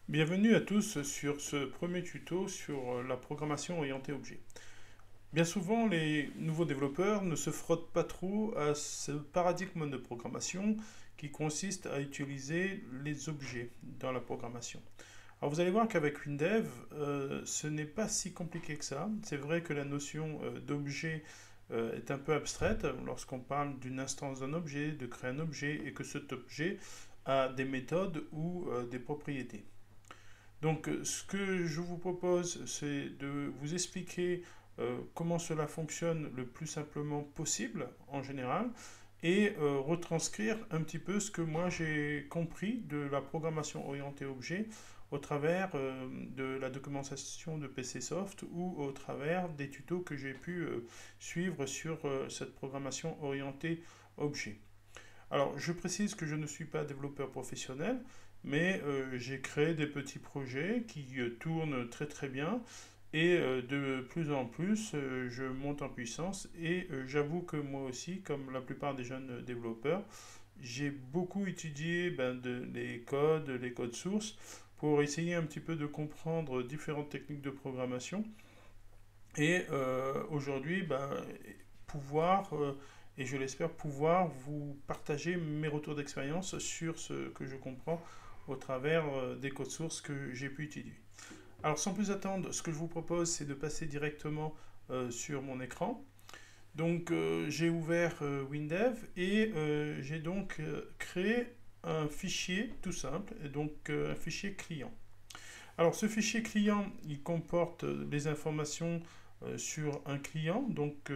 Bienvenue à tous sur ce premier tuto sur la programmation orientée objet. Bien souvent, les nouveaux développeurs ne se frottent pas trop à ce paradigme de programmation qui consiste à utiliser les objets dans la programmation. Alors vous allez voir qu'avec WinDev, ce n'est pas si compliqué que ça. C'est vrai que la notion d'objet est un peu abstraite lorsqu'on parle d'une instance d'un objet, de créer un objet et que cet objet a des méthodes ou des propriétés. Donc, ce que je vous propose, c'est de vous expliquer comment cela fonctionne le plus simplement possible en général et retranscrire un petit peu ce que moi j'ai compris de la programmation orientée objet au travers de la documentation de PCsoft ou au travers des tutos que j'ai pu suivre sur cette programmation orientée objet. Alors, je précise que je ne suis pas développeur professionnel, mais j'ai créé des petits projets qui tournent très très bien et de plus en plus, je monte en puissance et j'avoue que moi aussi, comme la plupart des jeunes développeurs, j'ai beaucoup étudié les codes sources pour essayer un petit peu de comprendre différentes techniques de programmation et aujourd'hui, pouvoir, et je l'espère, pouvoir vous partager mes retours d'expérience sur ce que je comprends au travers des codes sources que j'ai pu étudier. Alors sans plus attendre, ce que je vous propose, c'est de passer directement sur mon écran. Donc j'ai ouvert WinDev et j'ai donc créé un fichier tout simple, et donc un fichier client. Alors ce fichier client, il comporte les informations sur un client, donc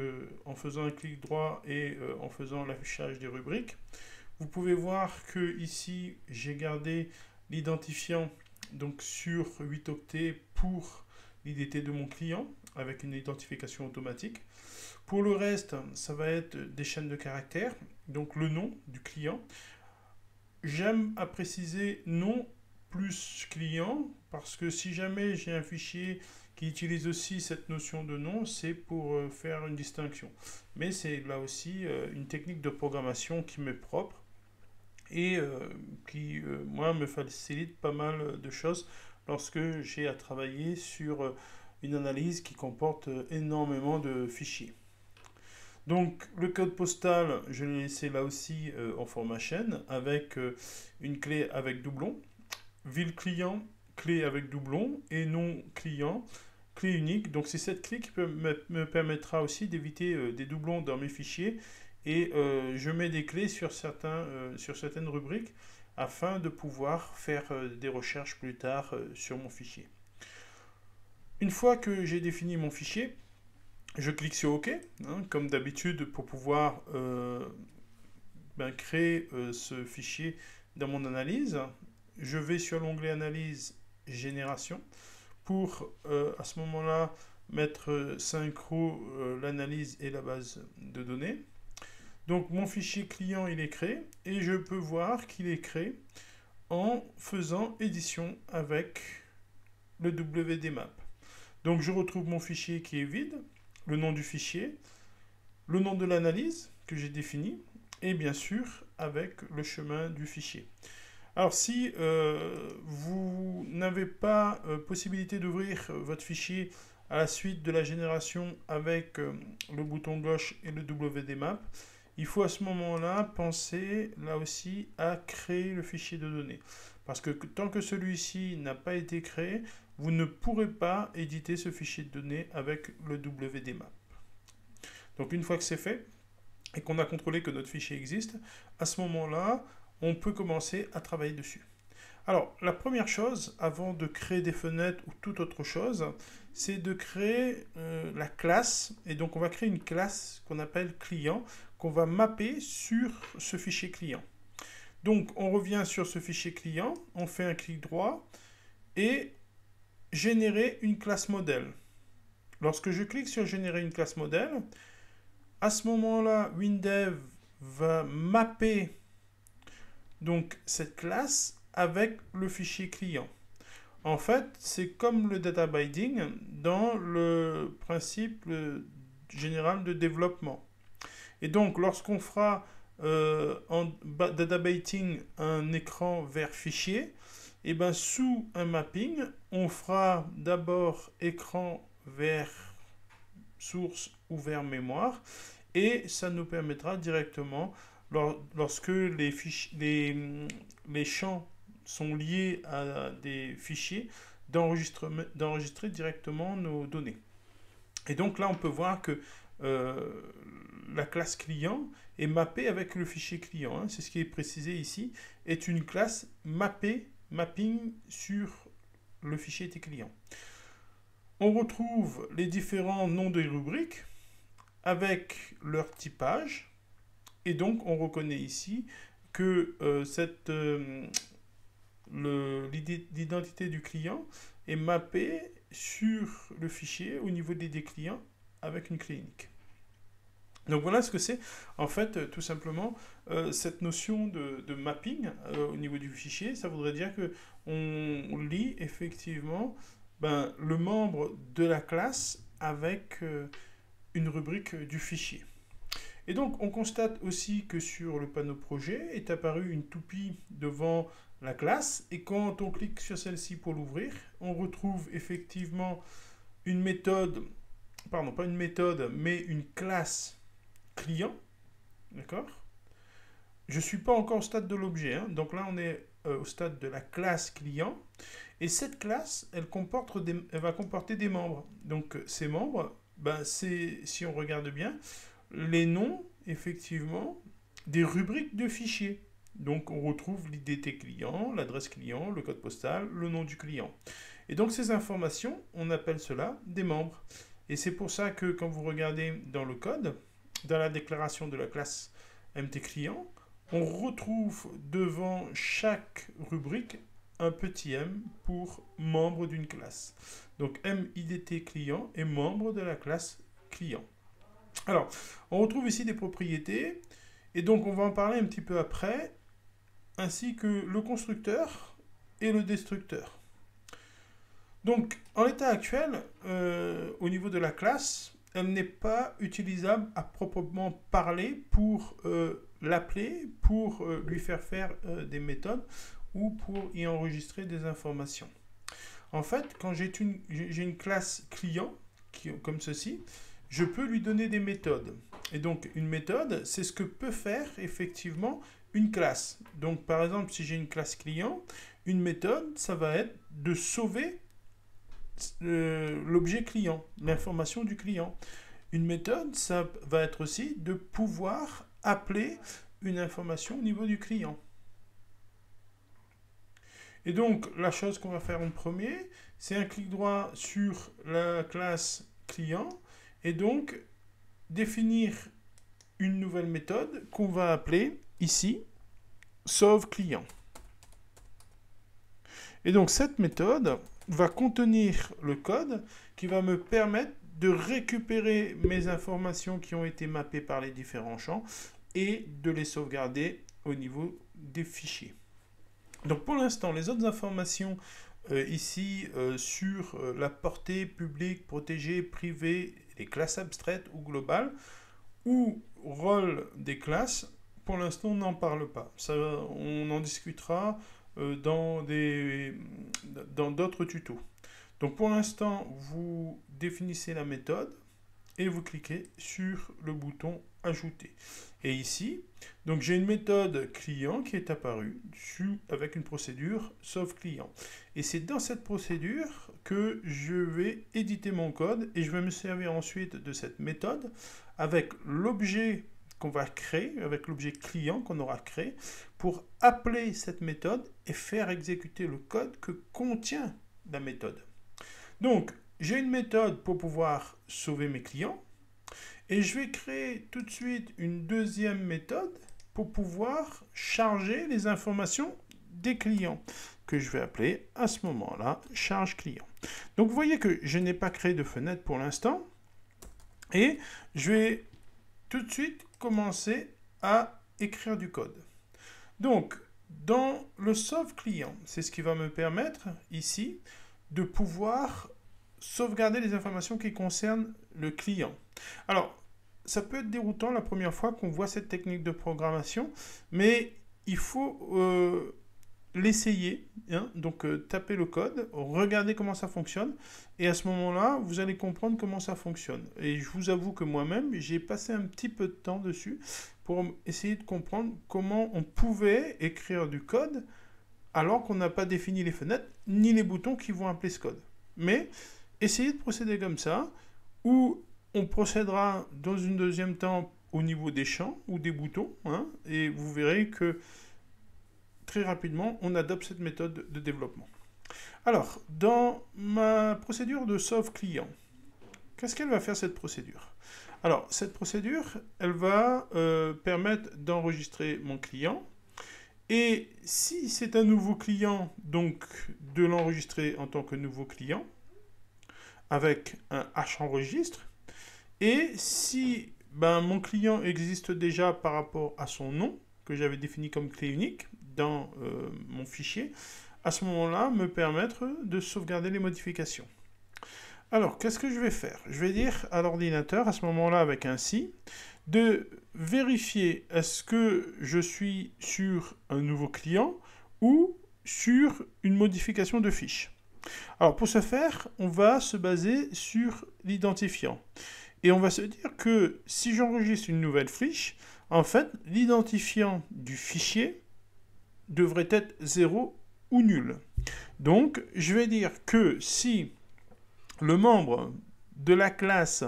en faisant un clic droit et en faisant l'affichage des rubriques. Vous pouvez voir que ici j'ai gardé l'identifiant donc sur 8 octets pour l'IDT de mon client avec une identification automatique. Pour le reste, ça va être des chaînes de caractères, donc le nom du client. J'aime à préciser nom plus client parce que si jamais j'ai un fichier qui utilise aussi cette notion de nom, c'est pour faire une distinction. Mais c'est là aussi une technique de programmation qui m'est propre et qui, moi, me facilite pas mal de choses lorsque j'ai à travailler sur une analyse qui comporte énormément de fichiers. Donc le code postal, je l'ai laissé là aussi en format chaîne avec une clé avec doublon, ville client, clé avec doublon et nom client, clé unique. Donc c'est cette clé qui me permettra aussi d'éviter des doublons dans mes fichiers et je mets des clés sur certaines rubriques afin de pouvoir faire des recherches plus tard sur mon fichier. Une fois que j'ai défini mon fichier, je clique sur OK, hein, comme d'habitude, pour pouvoir créer ce fichier dans mon analyse. Je vais sur l'onglet Analyse Génération pour à ce moment-là mettre synchro l'analyse et la base de données. Donc mon fichier client il est créé et je peux voir qu'il est créé en faisant édition avec le WDMap. Donc je retrouve mon fichier qui est vide, le nom du fichier, le nom de l'analyse que j'ai défini et bien sûr avec le chemin du fichier. Alors si vous n'avez pas possibilité d'ouvrir votre fichier à la suite de la génération avec le bouton gauche et le WDMap, il faut à ce moment-là penser là aussi à créer le fichier de données. Parce que tant que celui-ci n'a pas été créé, vous ne pourrez pas éditer ce fichier de données avec le WDMap. Donc une fois que c'est fait et qu'on a contrôlé que notre fichier existe, à ce moment-là, on peut commencer à travailler dessus. Alors, la première chose, avant de créer des fenêtres ou toute autre chose, c'est de créer la classe. Et donc, on va créer une classe qu'on appelle client, qu'on va mapper sur ce fichier client. Donc, on revient sur ce fichier client, on fait un clic droit et générer une classe modèle. Lorsque je clique sur générer une classe modèle, à ce moment-là, WinDev va mapper donc cette classe avec le fichier client. En fait, c'est comme le data binding dans le principe général de développement. Et donc, lorsqu'on fera en data binding un écran vers fichier, Et ben, sous un mapping, on fera d'abord écran vers source ou vers mémoire, et ça nous permettra directement, lorsque les champs sont liés à des fichiers, d'enregistrer directement nos données. Et donc là, on peut voir que la classe client est mappée avec le fichier client. Hein, c'est ce qui est précisé ici, est une classe mapping sur le fichier client. On retrouve les différents noms de rubriques avec leur typage. Et donc, on reconnaît ici que l'identité du client est mappée sur le fichier au niveau des clients avec une clé unique. Donc voilà ce que c'est, en fait, tout simplement, cette notion de mapping au niveau du fichier. Ça voudrait dire qu'on lie effectivement le membre de la classe avec une rubrique du fichier. Et donc, on constate aussi que sur le panneau projet est apparue une toupie devant la classe. Et quand on clique sur celle-ci pour l'ouvrir, on retrouve effectivement une méthode, pardon, pas une méthode, mais une classe client. D'accord ? Je ne suis pas encore au stade de l'objet. Hein, donc là, on est au stade de la classe client. Et cette classe, elle va comporter des membres. Donc, ces membres, c'est, si on regarde bien, les noms, effectivement, des rubriques de fichiers. Donc, on retrouve l'IDT client, l'adresse client, le code postal, le nom du client. Et donc, ces informations, on appelle cela des membres. Et c'est pour ça que quand vous regardez dans le code, dans la déclaration de la classe MT client, on retrouve devant chaque rubrique un petit m pour membre d'une classe. Donc, MIDT client est membre de la classe client. Alors, on retrouve ici des propriétés, et donc on va en parler un petit peu après, ainsi que le constructeur et le destructeur. Donc, en l'état actuel, au niveau de la classe, elle n'est pas utilisable à proprement parler pour l'appeler, pour lui faire des méthodes ou pour y enregistrer des informations. En fait, quand j'ai une classe client, comme ceci, je peux lui donner des méthodes. Et donc, une méthode, c'est ce que peut faire effectivement une classe. Donc, par exemple, si j'ai une classe client, une méthode, ça va être de sauver l'objet client, l'information du client. Une méthode, ça va être aussi de pouvoir appeler une information au niveau du client. Et donc, la chose qu'on va faire en premier, c'est un clic droit sur la classe client et donc définir une nouvelle méthode qu'on va appeler ici sauve client. Et donc, cette méthode va contenir le code qui va me permettre de récupérer mes informations qui ont été mappées par les différents champs et de les sauvegarder au niveau des fichiers. Donc pour l'instant, les autres informations ici sur la portée publique, protégée, privée, les classes abstraites ou globales, ou rôle des classes, pour l'instant on n'en parle pas. Ça, on en discutera dans d'autres tutos. Donc pour l'instant, vous définissez la méthode et vous cliquez sur le bouton ajouter. Et ici, donc j'ai une méthode client qui est apparue avec une procédure sauve client. Et c'est dans cette procédure que je vais éditer mon code et je vais me servir ensuite de cette méthode avec l'objet qu'on va créer, avec l'objet client qu'on aura créé, pour appeler cette méthode et faire exécuter le code que contient la méthode. Donc, j'ai une méthode pour pouvoir sauver mes clients. Et je vais créer tout de suite une deuxième méthode pour pouvoir charger les informations des clients, que je vais appeler à ce moment-là charge client. Donc vous voyez que je n'ai pas créé de fenêtre pour l'instant. Et je vais tout de suite commencer à écrire du code. Donc, dans le sauve client, c'est ce qui va me permettre ici de pouvoir sauvegarder les informations qui concernent le client. Alors, ça peut être déroutant la première fois qu'on voit cette technique de programmation, mais il faut l'essayer, hein, donc tapez le code, regardez comment ça fonctionne, et à ce moment-là, vous allez comprendre comment ça fonctionne. Et je vous avoue que moi-même, j'ai passé un petit peu de temps dessus pour essayer de comprendre comment on pouvait écrire du code alors qu'on n'a pas défini les fenêtres ni les boutons qui vont appeler ce code. Mais essayez de procéder comme ça, ou on procédera dans une deuxième temps au niveau des champs ou des boutons, hein, et vous verrez que très rapidement, on adopte cette méthode de développement. Alors, dans ma procédure de sauve client, qu'est-ce qu'elle va faire cette procédure? Alors, cette procédure, elle va permettre d'enregistrer mon client. Et si c'est un nouveau client, donc de l'enregistrer en tant que nouveau client, avec un H enregistre. Et si mon client existe déjà par rapport à son nom, que j'avais défini comme clé unique dans mon fichier, à ce moment-là, me permettre de sauvegarder les modifications. Alors, qu'est-ce que je vais faire? Je vais dire à l'ordinateur, à ce moment-là, avec un si, de vérifier est-ce que je suis sur un nouveau client ou sur une modification de fiche. Alors, pour ce faire, on va se baser sur l'identifiant. Et on va se dire que si j'enregistre une nouvelle fiche, en fait, l'identifiant du fichier devrait être 0 ou nul. Donc, je vais dire que si le membre de la classe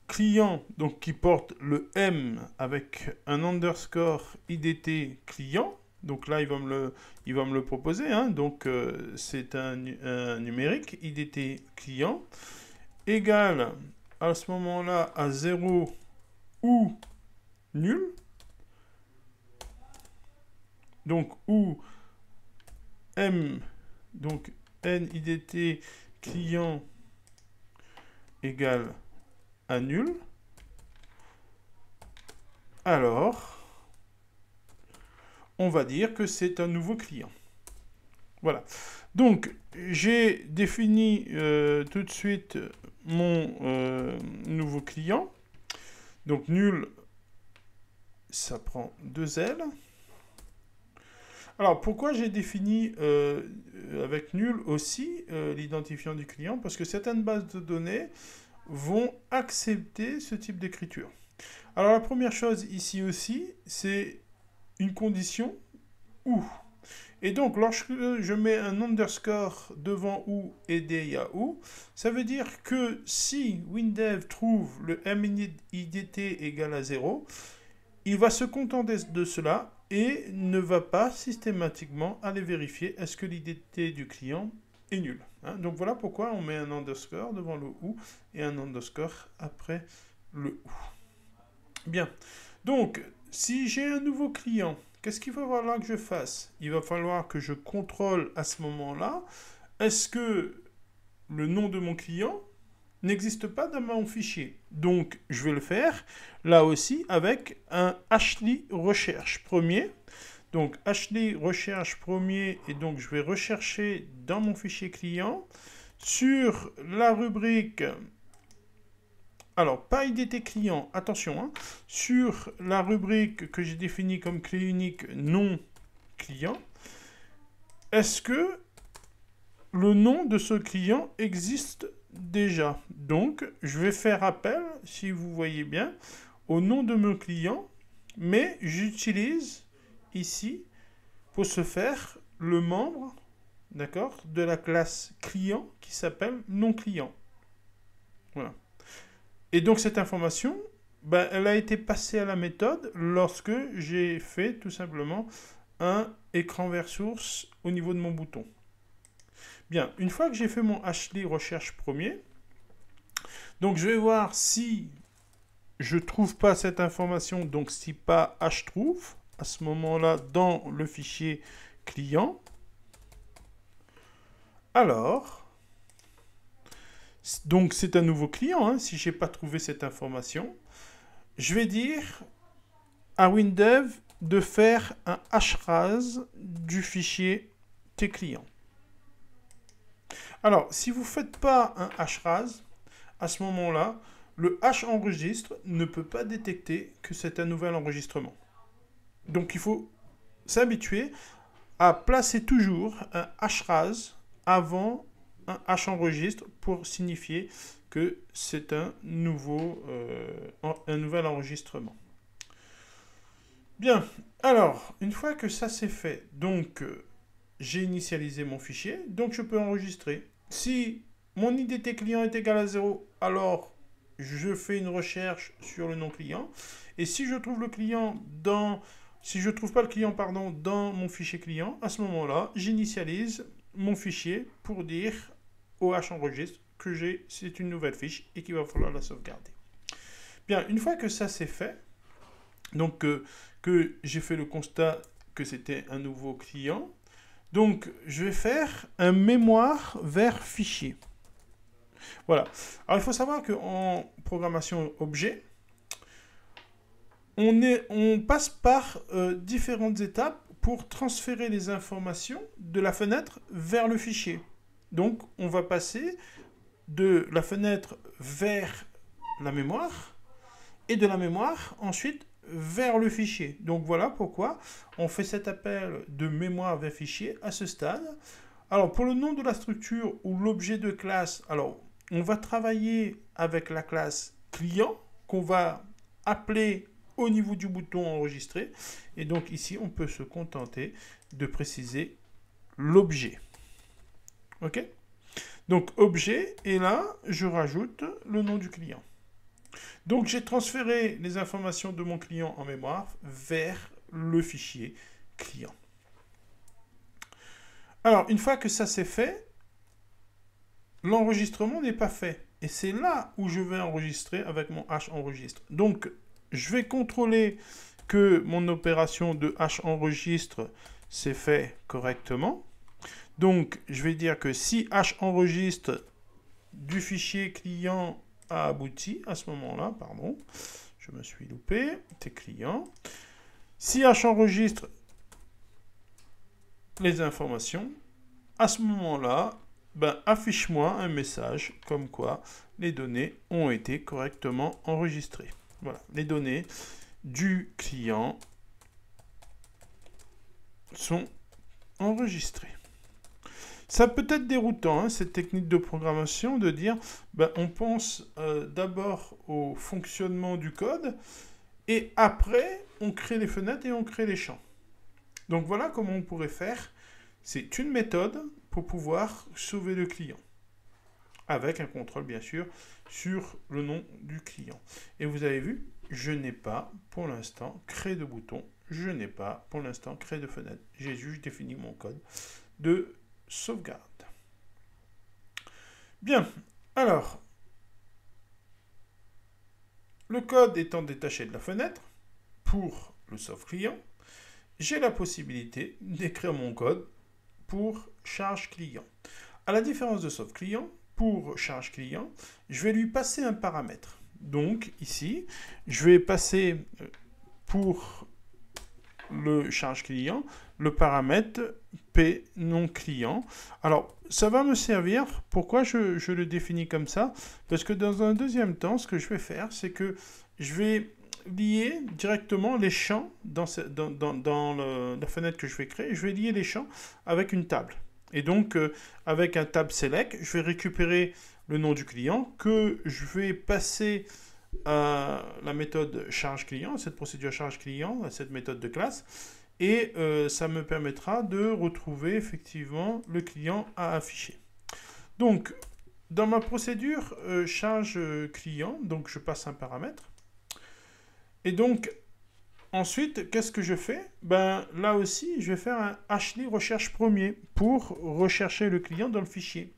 client, donc qui porte le M avec un underscore IDT client, donc là il va me le proposer, hein, donc c'est un numérique IDT client, égale à ce moment-là à 0 ou nul, donc ou M, donc NIDT client égale à nul, alors on va dire que c'est un nouveau client. Voilà. Donc, j'ai défini tout de suite mon nouveau client. Donc, nul, ça prend 2 L. Alors, pourquoi j'ai défini avec nul aussi l'identifiant du client? Parce que certaines bases de données vont accepter ce type d'écriture. Alors, la première chose ici aussi, c'est une condition ou. Et donc, lorsque je mets un underscore devant ou et derrière ou, ça veut dire que si WinDev trouve le MIDT égal à 0, il va se contenter de cela et ne va pas systématiquement aller vérifier est-ce que l'IDT du client est nul. Hein? Donc voilà pourquoi on met un underscore devant le ou et un underscore après le ou. Bien. Donc, si j'ai un nouveau client, qu'est-ce qu'il va falloir que je fasse? Il va falloir que je contrôle à ce moment-là, est-ce que le nom de mon client n'existe pas dans mon fichier? Donc, je vais le faire, là aussi, avec un hli recherche premier. Donc, hli recherche premier, et donc je vais rechercher dans mon fichier client, sur la rubrique... Alors, pas IDT client, attention, hein, sur la rubrique que j'ai définie comme clé unique non client, est-ce que le nom de ce client existe déjà? Donc, je vais faire appel, si vous voyez bien, au nom de mon client, mais j'utilise ici, pour ce faire, le membre, d'accord, de la classe client qui s'appelle non client. Voilà. Et donc cette information, elle a été passée à la méthode lorsque j'ai fait tout simplement un écran vers source au niveau de mon bouton. Bien, une fois que j'ai fait mon hli recherche premier, donc je vais voir si je ne trouve pas cette information, donc si pas htrouve, à ce moment-là dans le fichier client. Alors... Donc, c'est un nouveau client, hein, si je n'ai pas trouvé cette information. Je vais dire à WinDev de faire un hras du fichier tclient. Alors, si vous ne faites pas un hras, à ce moment-là, le H enregistre ne peut pas détecter que c'est un nouvel enregistrement. Donc, il faut s'habituer à placer toujours un hras avant un h enregistre pour signifier que c'est un nouvel enregistrement. Bien, alors, une fois que ça c'est fait, donc j'ai initialisé mon fichier, donc je peux enregistrer. Si mon IDT client est égal à 0, alors je fais une recherche sur le nom client. Et si je trouve le client si je ne trouve pas le client, pardon, dans mon fichier client, à ce moment-là, j'initialise mon fichier pour dire au H enregistre que c'est une nouvelle fiche et qu'il va falloir la sauvegarder. Bien, une fois que ça c'est fait, donc que j'ai fait le constat que c'était un nouveau client, donc je vais faire un mémoire vers fichier. Voilà. Alors il faut savoir qu'en programmation objet, on passe par différentes étapes pour transférer les informations de la fenêtre vers le fichier. Donc on va passer de la fenêtre vers la mémoire et de la mémoire ensuite vers le fichier. Donc voilà pourquoi on fait cet appel de mémoire vers fichier à ce stade. Alors pour le nom de la structure ou l'objet de classe, alors on va travailler avec la classe client qu'on va appeler au niveau du bouton enregistrer. Et donc ici, on peut se contenter de préciser l'objet. OK? Donc objet, et là, je rajoute le nom du client. Donc j'ai transféré les informations de mon client en mémoire vers le fichier client. Alors, une fois que ça c'est fait, l'enregistrement n'est pas fait. Et c'est là où je vais enregistrer avec mon H enregistre. Donc, je vais contrôler que mon opération de H enregistre s'est fait correctement. Donc, je vais dire que si H enregistre du fichier client a abouti, à ce moment-là, pardon, je me suis loupé, c'est client. Si H enregistre les informations, à ce moment-là, affiche-moi un message comme quoi les données ont été correctement enregistrées. Voilà, les données du client sont enregistrées. Ça peut être déroutant, hein, cette technique de programmation, de dire, on pense d'abord au fonctionnement du code, et après, on crée les fenêtres et on crée les champs. Donc voilà comment on pourrait faire. C'est une méthode pour pouvoir sauver le client. Avec un contrôle, bien sûr, sur le nom du client. Et vous avez vu, je n'ai pas, pour l'instant, créé de bouton. Je n'ai pas, pour l'instant, créé de fenêtre. J'ai juste défini mon code de sauvegarde. Bien, alors, le code étant détaché de la fenêtre, pour le sauve client, j'ai la possibilité d'écrire mon code pour charge client. À la différence de sauve client, pour charge client, je vais lui passer un paramètre. Donc ici, je vais passer pour le charge client le paramètre P non client. Alors, ça va me servir. Pourquoi je le définis comme ça? Parce que dans un deuxième temps, ce que je vais faire, c'est que je vais lier directement les champs dans la fenêtre que je vais créer. Je vais lier les champs avec une table. Et donc, avec un tab select, je vais récupérer le nom du client que je vais passer à la méthode charge client, cette procédure charge client, à cette méthode de classe. Et ça me permettra de retrouver effectivement le client à afficher. Donc, dans ma procédure charge client, donc je passe un paramètre. Et donc, ensuite, qu'est-ce que je fais? Là aussi, je vais faire un hli recherche premier pour rechercher le client dans le fichier.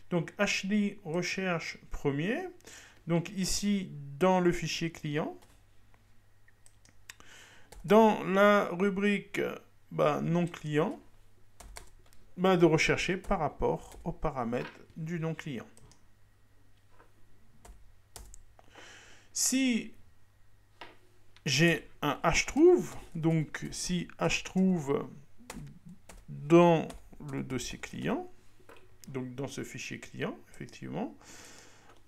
Donc, hli recherche premier. Donc, ici, dans le fichier client. Dans la rubrique non client, de rechercher par rapport aux paramètres du non client. Si j'ai un htrouve, donc si htrouve dans le dossier client, donc dans ce fichier client, effectivement,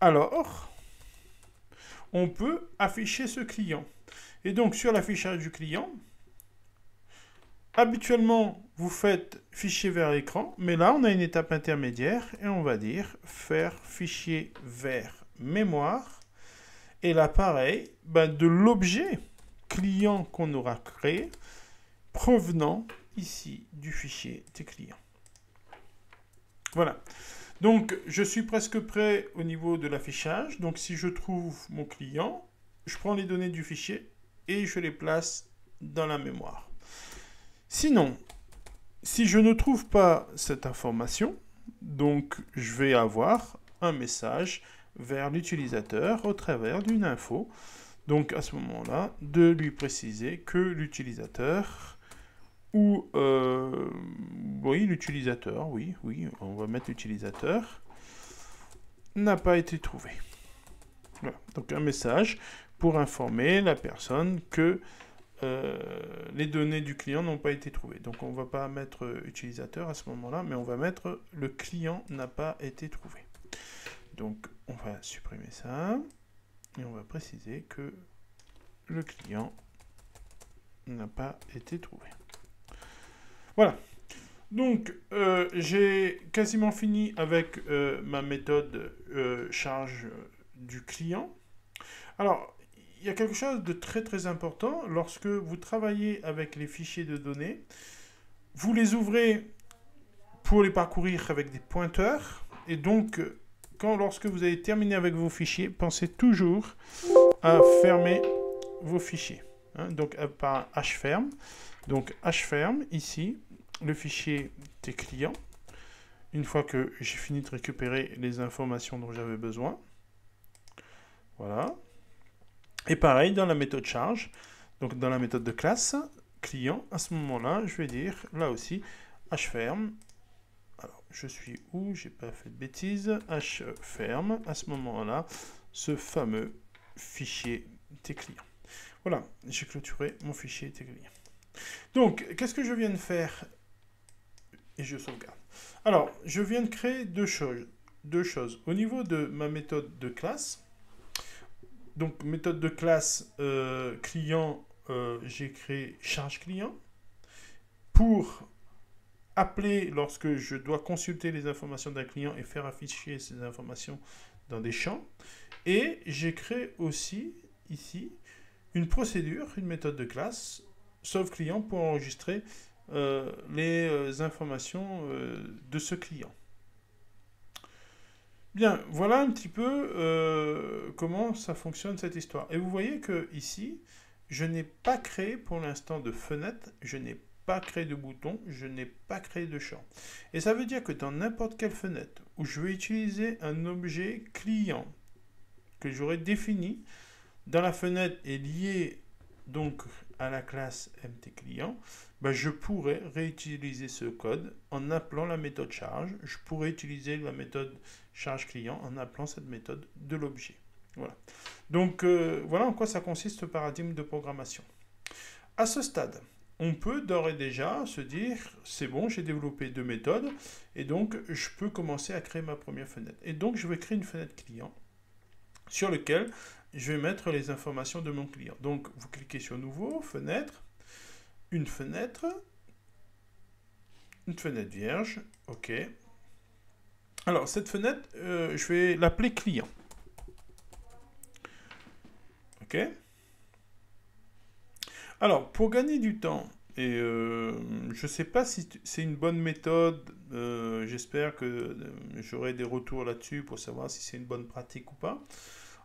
alors on peut afficher ce client. Et donc sur l'affichage du client, habituellement, vous faites fichier vers écran, mais là on a une étape intermédiaire et on va dire faire fichier vers mémoire. Et là pareil, de l'objet client qu'on aura créé provenant ici du fichier des clients. Voilà. Donc je suis presque prêt au niveau de l'affichage. Donc si je trouve mon client, je prends les données du fichier et je les place dans la mémoire. Sinon, si je ne trouve pas cette information, donc je vais avoir un message vers l'utilisateur au travers d'une info. Donc à ce moment-là, de lui préciser que l'utilisateur ou oui, l'utilisateur, oui, on va mettre l'utilisateur, n'a pas été trouvé. Voilà. Donc un message pour informer la personne que les données du client n'ont pas été trouvées. Donc on ne va pas mettre utilisateur à ce moment-là, mais on va mettre le client n'a pas été trouvé. Donc on va supprimer ça et on va préciser que le client n'a pas été trouvé. Voilà. Donc j'ai quasiment fini avec ma méthode charge du client. Alors, il y a quelque chose de très très important. Lorsque vous travaillez avec les fichiers de données, vous les ouvrez pour les parcourir avec des pointeurs. Et donc, lorsque vous avez terminé avec vos fichiers, pensez toujours à fermer vos fichiers. Donc, par hferm. Donc, hferm, ici, le fichier des clients. Une fois que j'ai fini de récupérer les informations dont j'avais besoin. Voilà. Et pareil, dans la méthode charge, donc dans la méthode de classe, client, à ce moment-là, je vais dire, là aussi, hferm. Alors, je suis où? J'ai pas fait de bêtises. Hferm, à ce moment-là, ce fameux fichier des clients. Voilà, j'ai clôturé mon fichier des clients. Donc, qu'est-ce que je viens de faire? Et je sauvegarde. Alors, je viens de créer deux choses. Au niveau de ma méthode de classe, donc méthode de classe client, j'ai créé charge client pour appeler lorsque je dois consulter les informations d'un client et faire afficher ces informations dans des champs. Et j'ai créé aussi ici une procédure, une méthode de classe sauve client pour enregistrer les informations de ce client. Bien, voilà un petit peu comment ça fonctionne cette histoire. Et vous voyez que ici, je n'ai pas créé pour l'instant de fenêtre, je n'ai pas créé de bouton, je n'ai pas créé de champ. Et ça veut dire que dans n'importe quelle fenêtre où je vais utiliser un objet client que j'aurai défini, dans la fenêtre est lié donc à la classe mtClient, je pourrais réutiliser ce code en appelant la méthode charge. Je pourrais utiliser la méthode charge client en appelant cette méthode de l'objet. Voilà. Donc voilà en quoi ça consiste ce paradigme de programmation. À ce stade, on peut d'ores et déjà se dire c'est bon, j'ai développé deux méthodes et donc je peux commencer à créer ma première fenêtre. Et donc je vais créer une fenêtre client sur laquelle je vais mettre les informations de mon client. Donc vous cliquez sur nouveau, fenêtre, une fenêtre vierge, ok. Alors cette fenêtre, je vais l'appeler client. Ok. Alors pour gagner du temps, et je ne sais pas si c'est une bonne méthode, j'espère que j'aurai des retours là-dessus pour savoir si c'est une bonne pratique ou pas.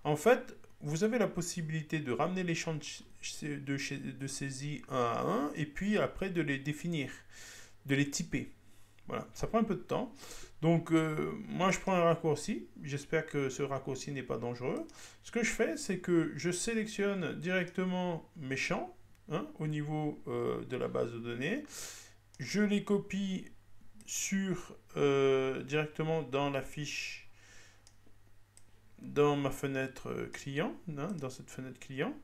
En fait, vous avez la possibilité de ramener les champs de saisie un à un et puis après de les définir, de les typer. Voilà, ça prend un peu de temps. Donc, moi, je prends un raccourci. J'espère que ce raccourci n'est pas dangereux. Ce que je fais, c'est que je sélectionne directement mes champs au niveau de la base de données. Je les copie directement dans la fiche, dans ma fenêtre client, dans cette fenêtre client.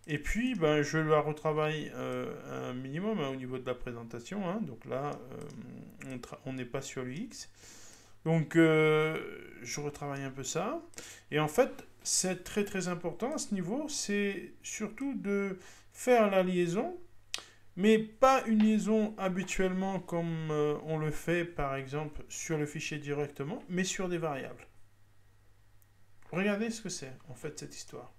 Et puis, je la retravaille un minimum au niveau de la présentation. Donc là, on n'est pas sur l'UX. Donc, je retravaille un peu ça. Et en fait, c'est très très important à ce niveau. C'est surtout de faire la liaison mais pas une liaison habituellement comme on le fait par exemple sur le fichier directement, mais sur des variables. Regardez ce que c'est en fait cette histoire.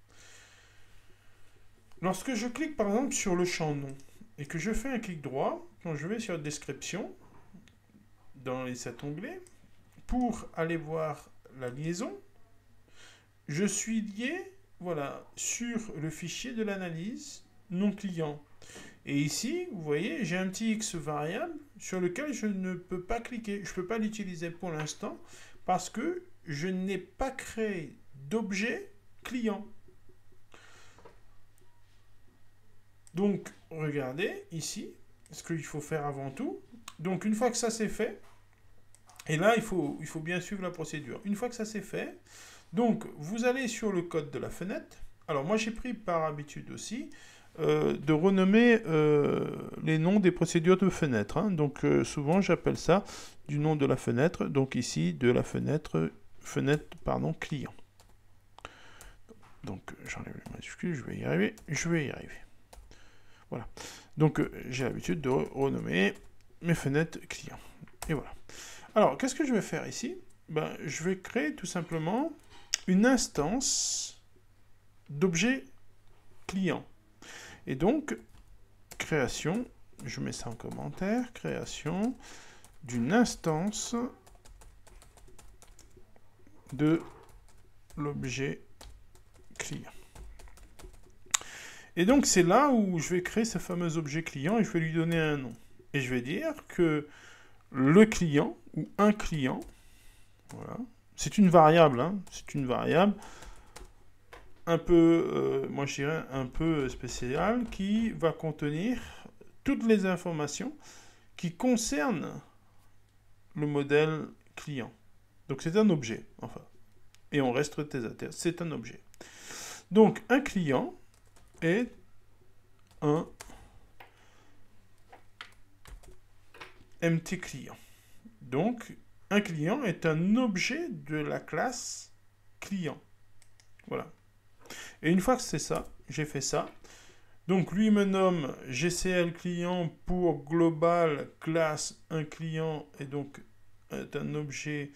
Lorsque je clique par exemple sur le champ nom et que je fais un clic droit, quand je vais sur description, dans cet onglet, pour aller voir la liaison, je suis lié, voilà, sur le fichier de l'analyse non client. Et ici, vous voyez, j'ai un petit X variable sur lequel je ne peux pas cliquer. Je ne peux pas l'utiliser pour l'instant parce que je n'ai pas créé d'objet client. Donc, regardez ici ce qu'il faut faire avant tout. Donc, une fois que ça c'est fait, et là, il faut bien suivre la procédure. Une fois que ça c'est fait, donc vous allez sur le code de la fenêtre. Alors, moi, j'ai pris par habitude aussi de renommer les noms des procédures de fenêtre. Hein. Donc, souvent, j'appelle ça du nom de la fenêtre. Donc, ici, de la fenêtre client. Donc, j'enlève les majuscules, je vais y arriver. Voilà. Donc, j'ai l'habitude de renommer mes fenêtres clients. Et voilà. Alors, qu'est-ce que je vais faire ici? Ben, je vais créer tout simplement une instance d'objet client. Et donc, création, je mets ça en commentaire, création d'une instance de l'objet client. Et donc, c'est là où je vais créer ce fameux objet client et je vais lui donner un nom. Et je vais dire que le client, ou un client, voilà, c'est une variable, hein, c'est une variable un peu, moi je dirais, un peu spéciale, qui va contenir toutes les informations qui concernent le modèle client. Donc c'est un objet, enfin. Et on reste terre à terre, c'est un objet. Donc un client est un empty client. Donc un client est un objet de la classe client. Voilà. Et une fois que c'est ça, j'ai fait ça. Donc lui me nomme GCL client pour global classe un client et donc est un objet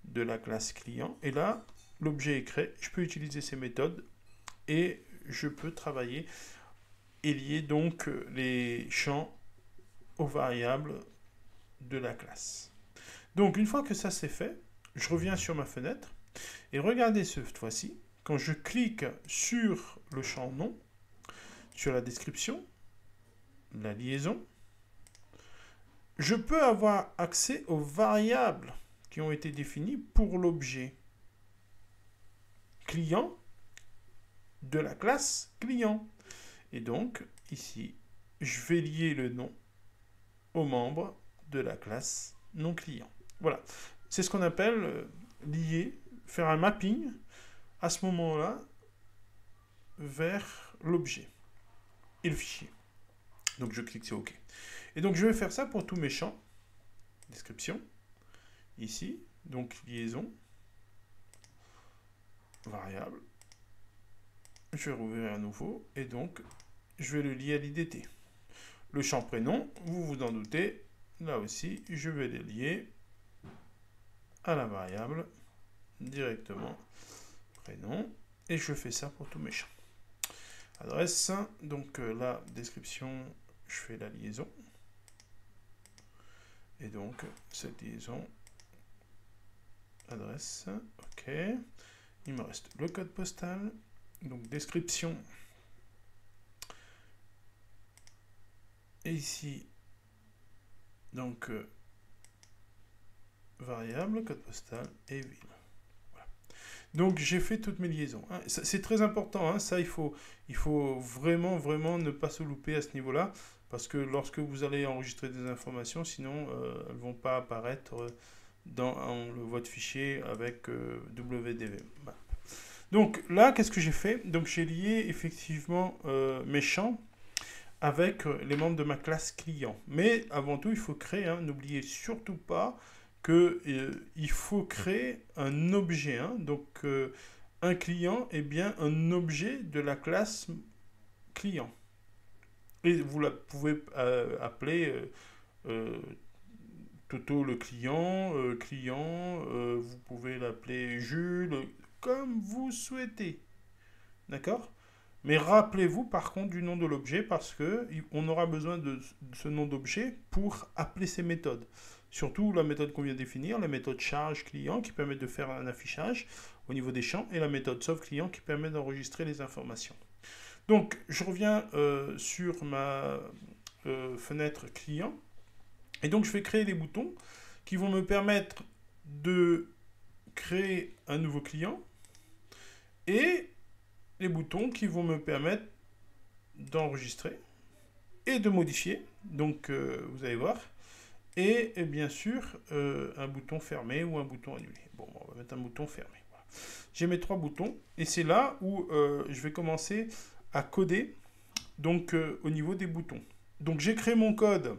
de la classe client. Et là, l'objet est créé. Je peux utiliser ces méthodes et je peux travailler et lier donc les champs aux variables de la classe. Donc une fois que ça c'est fait, je reviens sur ma fenêtre et regardez cette fois-ci, quand je clique sur le champ nom, sur la description, la liaison, je peux avoir accès aux variables qui ont été définies pour l'objet client de la classe client. Et donc, ici, je vais lier le nom aux membres de la classe non client. Voilà. C'est ce qu'on appelle lier, faire un mapping à ce moment-là vers l'objet et le fichier. Donc je clique sur OK. Et donc je vais faire ça pour tous mes champs. Description. Ici. Donc liaison. Variable. Je vais rouvrir à nouveau. Et donc je vais le lier à l'IDT. Le champ prénom, vous vous en doutez. Là aussi, je vais les lier à la variable directement prénom. Et je fais ça pour tous mes champs. Adresse. Donc la description, je fais la liaison. Et donc, cette liaison, adresse, OK. Il me reste le code postal. Donc, description. Et ici, donc, variable, code postal et ville. Voilà. Donc, j'ai fait toutes mes liaisons. Hein. C'est très important. Hein. Ça, il faut vraiment, vraiment ne pas se louper à ce niveau-là. Parce que lorsque vous allez enregistrer des informations, sinon, elles ne vont pas apparaître dans votre fichier avec WDV. Voilà. Donc là, qu'est-ce que j'ai fait? Donc j'ai lié effectivement mes champs avec les membres de ma classe client. Mais avant tout, il faut créer, hein, n'oubliez surtout pas qu'il faut créer un objet. Hein. Donc un client est bien un objet de la classe client. Et vous la pouvez appeler Toto le client, vous pouvez l'appeler Jules, comme vous souhaitez. D'accord? Mais rappelez-vous par contre du nom de l'objet parce que on aura besoin de ce nom d'objet pour appeler ces méthodes. Surtout la méthode qu'on vient de définir, la méthode charge client qui permet de faire un affichage au niveau des champs et la méthode sauve client qui permet d'enregistrer les informations. Donc je reviens sur ma fenêtre client et donc je vais créer des boutons qui vont me permettre de créer un nouveau client et les boutons qui vont me permettre d'enregistrer et de modifier. Donc, vous allez voir. Et bien sûr, un bouton fermé ou un bouton annulé. Bon, on va mettre un bouton fermé. Voilà. J'ai mes 3 boutons. Et c'est là où je vais commencer à coder donc, au niveau des boutons. Donc, j'ai créé mon code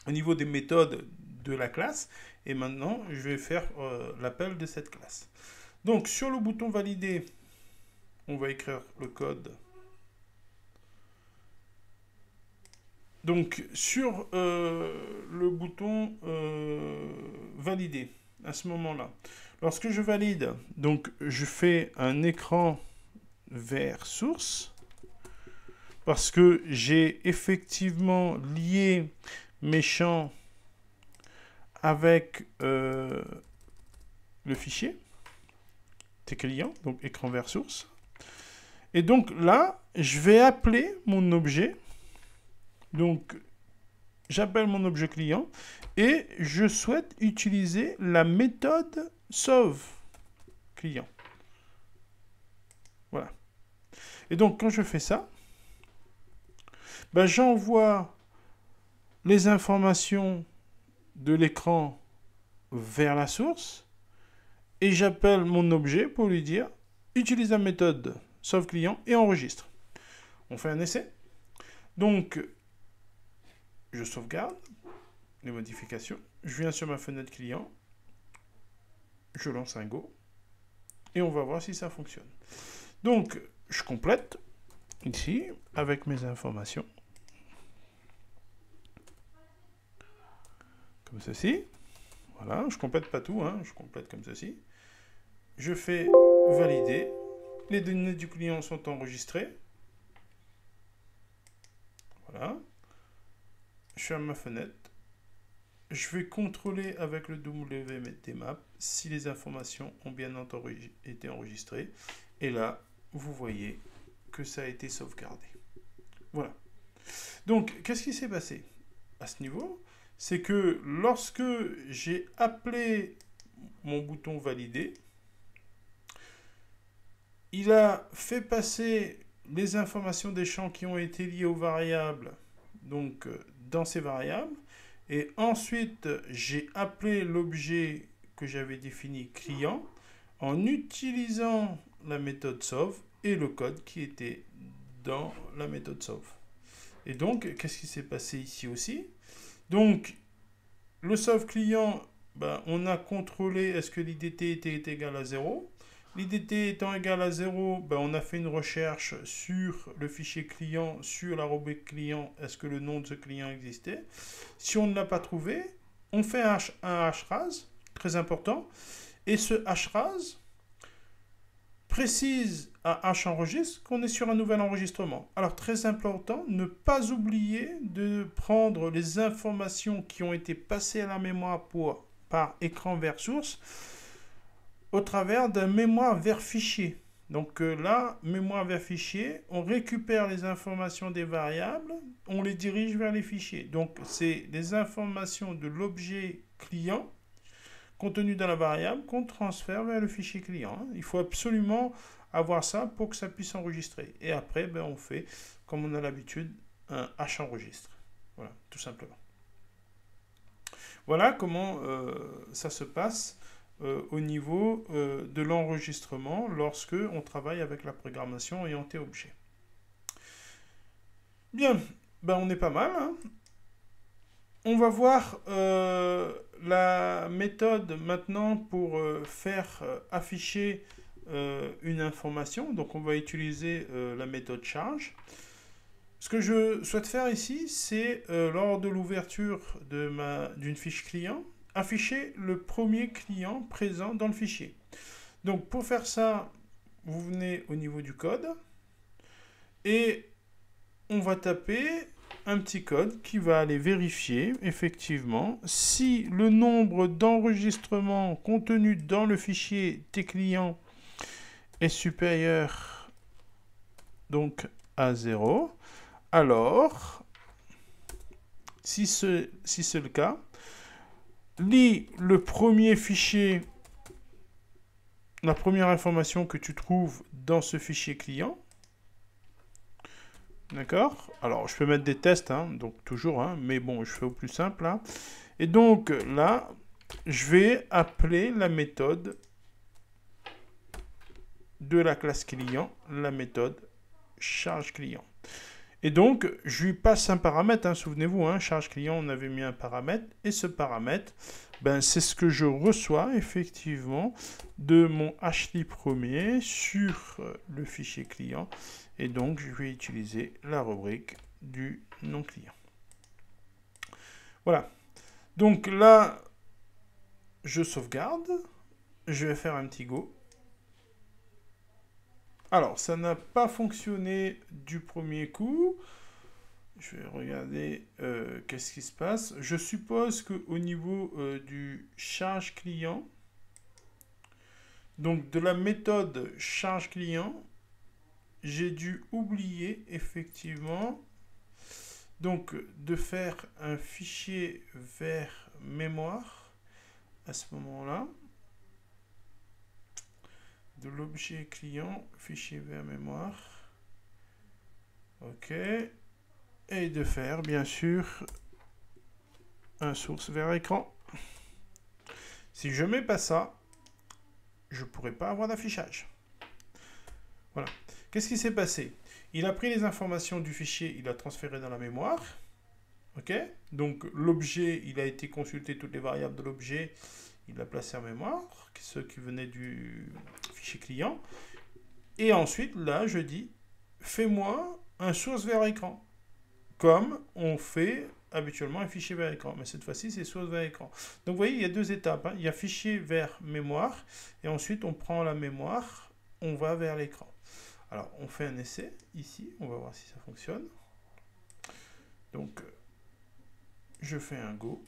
au niveau des méthodes de la classe. Et maintenant, je vais faire l'appel de cette classe. Donc, sur le bouton valider, on va écrire le code. Donc, sur le bouton valider, à ce moment-là, lorsque je valide, donc je fais un écran vers source, parce que j'ai effectivement lié mes champs avec le fichier, tes clients, donc écran vers source. Et donc là, je vais appeler mon objet. Donc, j'appelle mon objet client et je souhaite utiliser la méthode sauve client. Voilà. Et donc, quand je fais ça, ben, j'envoie les informations de l'écran vers la source et j'appelle mon objet pour lui dire utilise la méthode sauve client et enregistre. On fait un essai. Donc, je sauvegarde les modifications. Je viens sur ma fenêtre client. Je lance un Go. Et on va voir si ça fonctionne. Donc, je complète ici avec mes informations. Comme ceci. Voilà, je complète pas tout, hein, je complète comme ceci. Je fais valider. Les données du client sont enregistrées. Voilà. Je ferme ma fenêtre. Je vais contrôler avec le WMTMap si les informations ont bien été enregistrées. Et là, vous voyez que ça a été sauvegardé. Voilà. Donc, qu'est-ce qui s'est passé à ce niveau? C'est que lorsque j'ai appelé mon bouton valider, il a fait passer les informations des champs qui ont été liés aux variables, donc dans ces variables, et ensuite j'ai appelé l'objet que j'avais défini client en utilisant la méthode sauve et le code qui était dans la méthode sauve. Et donc, qu'est-ce qui s'est passé ici aussi? Donc, le sauve client, ben, on a contrôlé est-ce que l'IDT était égal à 0. L'IDT étant égal à 0, ben, on a fait une recherche sur le fichier client, sur la rubrique client, est-ce que le nom de ce client existait. Si on ne l'a pas trouvé, on fait un hashras, très important, et ce hashras précise à HEnregistre qu'on est sur un nouvel enregistrement. Alors, très important, ne pas oublier de prendre les informations qui ont été passées à la mémoire par écran vers source au travers d'un mémoire vers fichier. Donc là, mémoire vers fichier, on récupère les informations des variables, on les dirige vers les fichiers. Donc c'est les informations de l'objet client contenu dans la variable qu'on transfère vers le fichier client. Il faut absolument avoir ça pour que ça puisse enregistrer. Et après, ben, on fait, comme on a l'habitude, un HEnregistre. Voilà, tout simplement. Voilà comment ça se passe au niveau de l'enregistrement lorsque on travaille avec la programmation orientée objet. Bien, ben on est pas mal. Hein. On va voir la méthode maintenant pour faire afficher une information. Donc on va utiliser la méthode charge. Ce que je souhaite faire ici, c'est lors de l'ouverture d'une fiche client, afficher le premier client présent dans le fichier. Donc pour faire ça, vous venez au niveau du code et on va taper un petit code qui va aller vérifier effectivement si le nombre d'enregistrements contenus dans le fichier tes clients est supérieur donc à 0. Alors, si c'est le cas, lis le premier fichier, la première information que tu trouves dans ce fichier client. D'accord? Alors, je peux mettre des tests, hein, donc toujours, hein, mais bon, je fais au plus simple. Là. Et donc, là, je vais appeler la méthode de la classe client, la méthode charge client. Et donc, je lui passe un paramètre, hein, souvenez-vous, hein, charge client, on avait mis un paramètre, et ce paramètre, ben, c'est ce que je reçois effectivement de mon HLI premier sur le fichier client. Et donc, je vais utiliser la rubrique du nom client. Voilà. Donc là, je sauvegarde. Je vais faire un petit go. Alors, ça n'a pas fonctionné du premier coup. Je vais regarder qu'est-ce qui se passe. Je suppose qu'au niveau du charge client, donc de la méthode charge client, j'ai dû oublier effectivement donc de faire un fichier vers mémoire à ce moment-là. De l'objet client, fichier vers mémoire. OK. Et de faire, bien sûr, un source vers écran. Si je ne mets pas ça, je ne pourrai pas avoir d'affichage. Voilà. Qu'est-ce qui s'est passé? Il a pris les informations du fichier, il a transféré dans la mémoire. OK. Donc, l'objet, il a été consulté, toutes les variables de l'objet, il l'a placé en mémoire, ce qui venait du fichier client. Et ensuite, là, je dis, fais-moi un source vers écran. Comme on fait habituellement un fichier vers écran. Mais cette fois-ci, c'est source vers écran. Donc, vous voyez, il y a deux étapes. Hein. Il y a fichier vers mémoire. Et ensuite, on prend la mémoire, on va vers l'écran. Alors, on fait un essai ici. On va voir si ça fonctionne. Donc, je fais un go.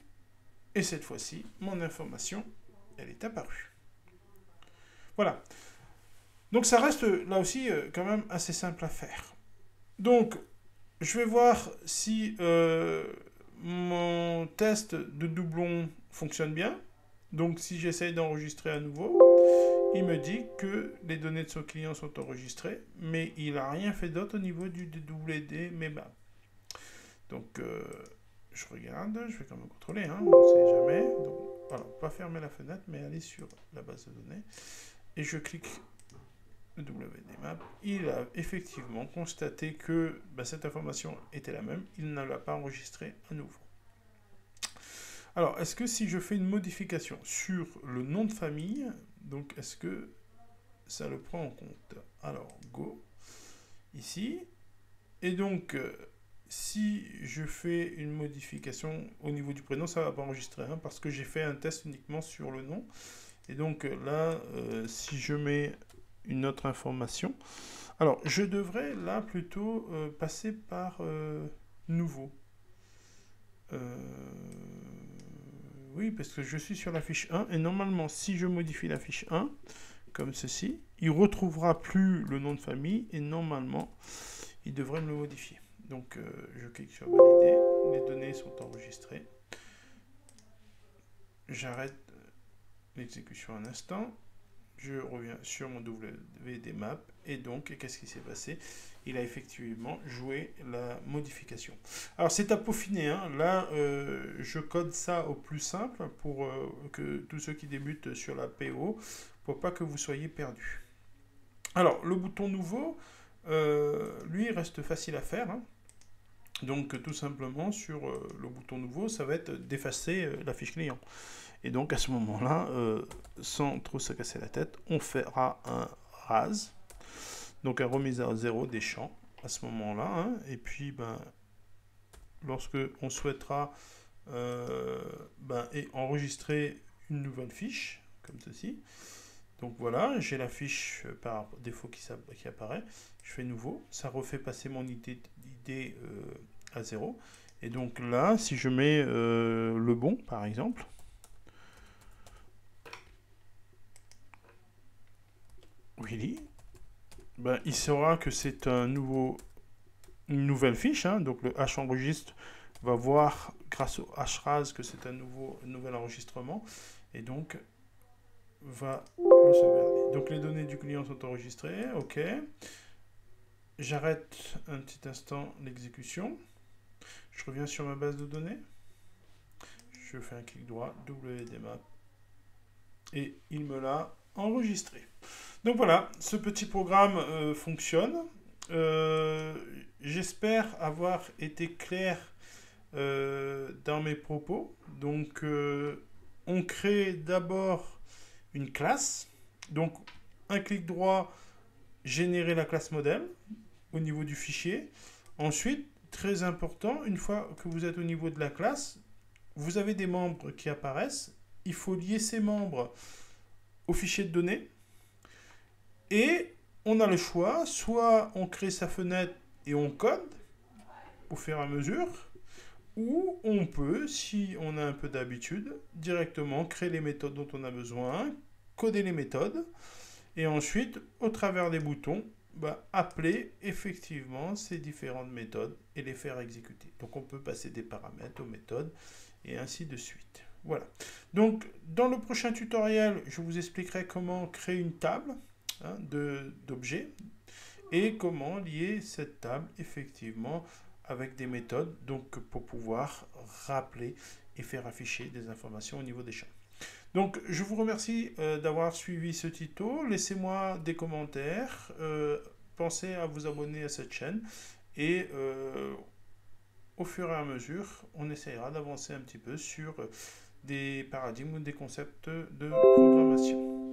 Et cette fois-ci, mon information, elle est apparue. Voilà. Donc, ça reste là aussi quand même assez simple à faire. Donc, je vais voir si mon test de doublon fonctionne bien. Donc, si j'essaye d'enregistrer à nouveau, il me dit que les données de son client sont enregistrées, mais il n'a rien fait d'autre au niveau du DWD MEMA. Donc, je regarde, je vais quand même contrôler, hein, on ne sait jamais. Donc, alors, pas fermer la fenêtre, mais aller sur la base de données. Et je clique WDMap, il a effectivement constaté que cette information était la même, il ne l'a pas enregistrée à nouveau. Alors, est-ce que si je fais une modification sur le nom de famille, donc est-ce que ça le prend en compte? Alors, go, ici, et donc, si je fais une modification au niveau du prénom, ça ne va pas enregistrer, hein, parce que j'ai fait un test uniquement sur le nom, et donc là, si je mets une autre information. Alors, je devrais là plutôt passer par nouveau. Oui, parce que je suis sur la fiche 1 et normalement, si je modifie la fiche 1, comme ceci, il ne retrouvera plus le nom de famille et normalement, il devrait me le modifier. Donc, je clique sur valider. Les données sont enregistrées. J'arrête l'exécution un instant. Je reviens sur mon WDMap et donc, qu'est-ce qui s'est passé? Il a effectivement joué la modification. Alors, c'est à peaufiner. Hein. Là, je code ça au plus simple pour que tous ceux qui débutent sur la PO, pour pas que vous soyez perdus. Alors, le bouton nouveau, lui, reste facile à faire. Hein. Donc, tout simplement, sur le bouton nouveau, ça va être d'effacer la fiche client. Et donc, à ce moment-là, sans trop se casser la tête, on fera un RAS, donc un remise à zéro des champs à ce moment-là, hein. Et puis, ben, lorsque on souhaitera enregistrer une nouvelle fiche, comme ceci. Donc voilà, j'ai la fiche par défaut qui apparaît. Je fais nouveau, ça refait passer mon ID à 0. Et donc là, si je mets le bon, par exemple, Willy, ben, il saura que c'est une nouvelle fiche, hein. Donc le H enregistre va voir grâce au hras que c'est un nouvel enregistrement et donc va le sauvegarder. Donc les données du client sont enregistrées, ok. J'arrête un petit instant l'exécution. Je reviens sur ma base de données. Je fais un clic droit, WDMap, et il me l'a enregistré. Donc voilà, ce petit programme fonctionne. J'espère avoir été clair dans mes propos. Donc on crée d'abord une classe. Donc un clic droit, générer la classe modèle au niveau du fichier. Ensuite, très important, une fois que vous êtes au niveau de la classe, vous avez des membres qui apparaissent. Il faut lier ces membres au fichier de données. Et on a le choix, soit on crée sa fenêtre et on code au fur et à mesure, ou on peut, si on a un peu d'habitude, directement créer les méthodes dont on a besoin, coder les méthodes, et ensuite, au travers des boutons, appeler effectivement ces différentes méthodes et les faire exécuter. Donc on peut passer des paramètres aux méthodes et ainsi de suite. Voilà. Donc dans le prochain tutoriel, je vous expliquerai comment créer une table d'objets et comment lier cette table effectivement avec des méthodes donc pour pouvoir rappeler et faire afficher des informations au niveau des champs. Donc je vous remercie d'avoir suivi ce tuto. Laissez-moi des commentaires. Pensez à vous abonner à cette chaîne. Et au fur et à mesure, on essaiera d'avancer un petit peu sur des paradigmes ou des concepts de programmation.